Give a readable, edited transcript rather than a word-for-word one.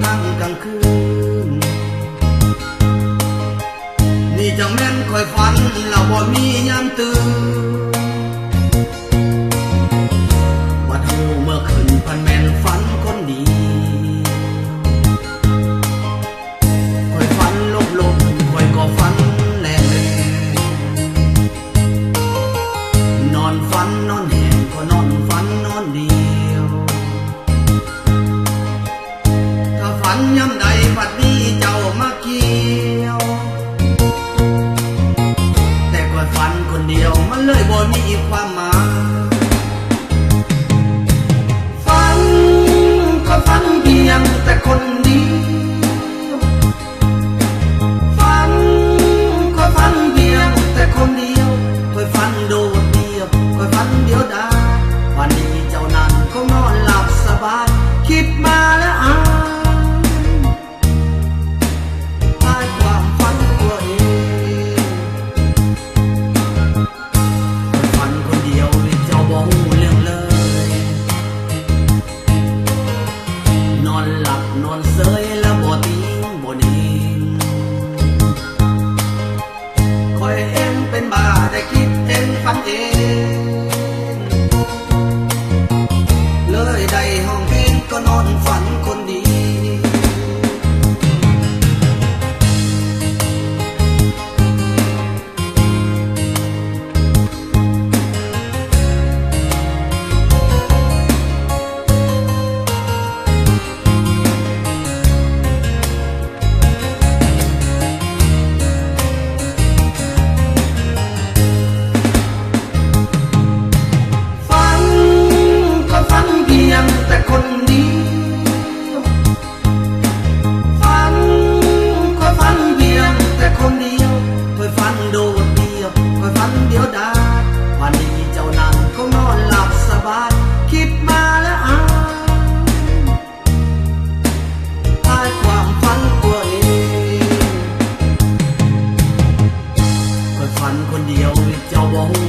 ทั้งกลางคืนนี่จังแม่นคอยฝันแล้วบ่มียามตื่นบัดหูเมื่อคืนพันแม่นฝันคนดีคอยฝันลบคอยก็ฝันแลนอนฝันนอนแห้งก็นอนฝันนอนเดียวถ้าฝันยามใดบัดนี้เจ้ามาเกี่ยวแต่คอยฝันคนเดียวมันเลยบ่มีความหมายฝันก็ฝันเพียงแต่คนเดียวฝันก็ฝันเพียงแต่คนเดียวคอยฝันโดดเดี่ยวคอยฝันเดียวดายวันนี้เจ้านั้นก็นอนหลับสบายคิดมาแล้วความฝันตัวเองฝันคนเดียวเจ้าบ่ฮู้เรื่องเลยนอนหลับนอนเซยแล้วบ่ติ้งบ่นิ่งคอยเองเป็นบ้าแต่คิดเองฝันเองเลยได้ห้องเพลงก็นอนฝันคนเดียวแต่คนเดียวฝันก็ฝันเพียงแต่คนเดียวคอยฝันโดดเดี่ยวคอยฝันเดียวดายวันนี้เจ้านั้นก็นอนหลับสบายคิดมาแล้วความฝันตัวเองคอยฝันคนเดียวเจ้าบ่ฮู้